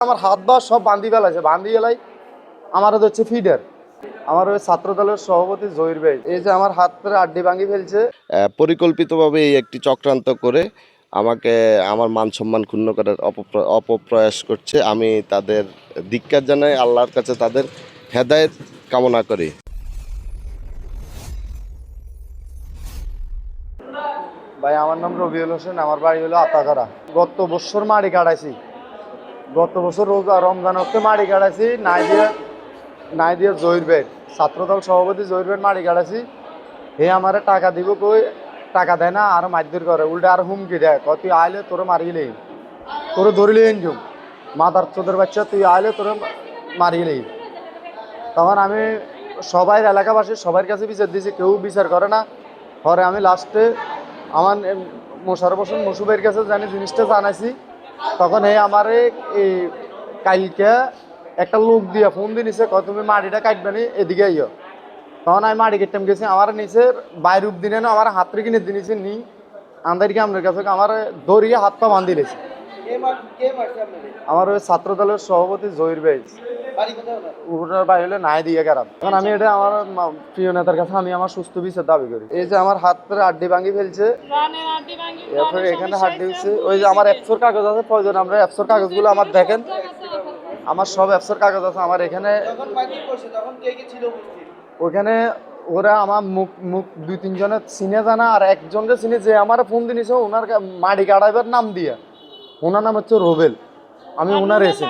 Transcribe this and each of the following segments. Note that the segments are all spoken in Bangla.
আমার হাত বা সব বান্ধি ফেলাছে, বান্ধি এলাই আমার হচ্ছে ফিডার। আমার ওই ছাত্র দলের সভাপতি জহির ভাই এই যে আমার হাত ধরে আড্ডি ভাঙি ফেলছে। পরিকল্পিতভাবে এই একটি চক্রান্ত করে আমাকে আমার মান সম্মান ক্ষুণ্ণ করার অপপ্রয়াস করছে। আমি তাদের ধিক্কার জানাই, আল্লাহর কাছে তাদের হেদায়েত কামনা করি। ভাই আমার নাম রবিউল হোসেন, আমার বাড়ি হলো আতাগারা। গত বছর মাড়ি কাটাইছি, গত বছর রোজা রমজান হতে মাড়ি কাটাইছি। নাই দিয়ে জহির ভাই ছাত্রদল সভাপতি জহির ভাই মাড়ি কাটাইছি। হে আমারে টাকা দিব কই, টাকা দেয় না, আর মারধর করে, উল্টে আর হুমকি দেয়, কয় তুই আইলে তোরে মারিলেই, তোরে ধরিলে এনজুম মাদার চোদের বাচ্চা, তুই আইলে তোরে মারিলেই। তখন আমি সবাই এলাকাবাসী সবার কাছে বিচার দিয়েছি, কেউ বিচার করে না। পরে আমি লাস্টে আমার মোশারফ হোসেন মসুবের কাছে জানি জিনিসটা জানাইছি। তখন এই আমারে এই কালকে একটা লোক দিয়ে ফোন দিয়ে নিছে, কয় তুমি মাটিটা কাটবে নি, এদিকে আইও। তখন আমি মাটি কেটে গেছি, আমার নিচে বাইর রূপ দিনে না, আমার হাত থেকে কিনে দিয়েছে নি আমাদেরকে, আপনার কাছে আমার দড়িয়ে হাত পা বান্ধি দিয়েছে। আমার ওই ছাত্র দলের সভাপতি জহির ভাই, ওনার বাড়ি হলে নাই দিয়ে গেলাম। এখন আমি এটা আমার প্রিয় নেতার কাছে আমি আমার সুস্থ বিচার দাবি করি। এই যে আমার হাত ধরে আড্ডি ভাঙি ফেলছে, এরপরে এখানে হাড্ডি হচ্ছে। ওই যে আমার অ্যাপসোর কাগজ আছে, প্রয়োজন আমরা অ্যাপসোর কাগজগুলো আমার দেখেন, আমার সব অ্যাপসোর কাগজ আছে আমার এখানে। ওইখানে ওরা আমার মুখ মুখ দুই তিনজনের চিনে জানা, আর একজনকে চিনে যে আমার ফোন দিয়েছে ওনার মাড়ি কাটাইবার নাম দিয়ে, ওনার নাম হচ্ছে রোবেল। আমি ওনার এসে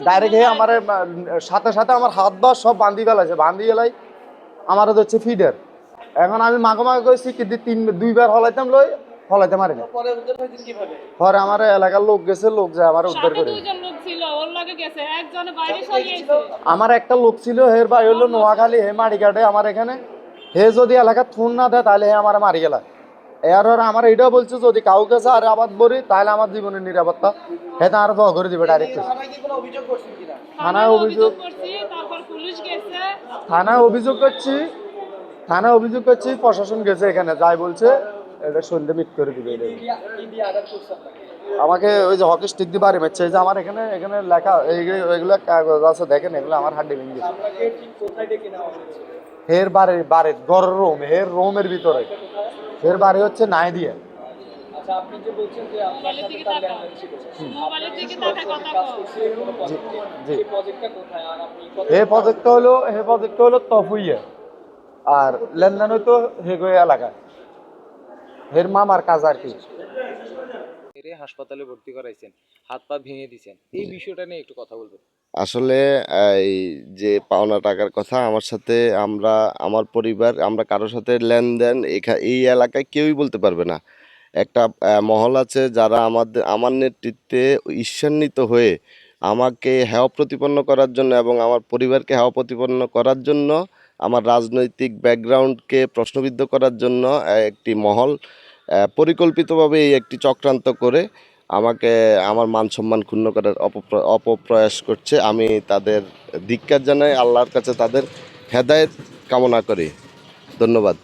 ডাইরেক্ট আমার সাথে সাথে আমার হাত বা সব বান্ধি ফেলাছে, বান্ধি এলাই আমার হচ্ছে ফিডার। এখন আমি মাকে মাকে কইছি কি দুইবার হলাইতাম লই, হলাইতে মারি না। পরে আমার এলাকার লোক গেছে, লোক যায় আমার উদ্ধার করে। আমার একটা লোক ছিল, হের ভাই হলো নোয়াখালী, হে মারি কাটে আমার এখানে। হে যদি এলাকার থুন না দেয় তাহলে হে আমার মারি গেলা। এর আমার এটাও বলছে যদি কাউকে আর আবাদ বলি তাহলে আমার জীবনের নিরাপত্তা হে তা আরো করে দিবে ডাইরেক্ট। থানায় অভিযোগ থানায় অভিযোগ করছি, প্রশাসন গেছে এখানে, যাই বলছে এটা সন্ধ্যে মিট করে দিবে। আমাকে ওই যে হকি স্টিক দিয়ে বাড়ি মারছে, এই যে আমার এখানে এখানে লেখা এইগুলো কাগজ আছে দেখেন, এগুলো আমার হাড্ডি ভেঙে গেছে। হের বাড়ির ঘরের রুম, হের রুমের ভিতরে, হের বাড়ি হচ্ছে নাই দিয়ে। হে প্রজেক্ট হলো তফুইয়া, আর লেনদেন হইতো হেগোয়া এলাকায়, হের মামার কাজ আর কি। হাসপাতালে ভর্তি করাইছেন, হাত পা ভেঙে দিয়েছেন, এই বিষয়টা নিয়ে একটু কথা বলবেন। আসলে এই যে পাওনা টাকার কথা, আমার সাথে আমার পরিবার আমরা কারোর সাথে লেনদেন এই এলাকায় কেউই বলতে পারবে না। একটা মহল আছে যারা আমার নেতৃত্বে ঈর্ষান্বিত হয়ে আমাকে হেয় প্রতিপন্ন করার জন্য এবং আমার পরিবারকে হেয় প্রতিপন্ন করার জন্য, আমার রাজনৈতিক ব্যাকগ্রাউন্ডকে প্রশ্নবিদ্ধ করার জন্য একটি মহল পরিকল্পিতভাবে এই একটি চক্রান্ত করে আমাকে আমার মান সম্মান ক্ষুণ্ণ করার অপপ্রয়াস করছে। আমি তাদের ধিক্কার জানাই, আল্লাহর কাছে তাদের হেদায়েত কামনা করি। ধন্যবাদ।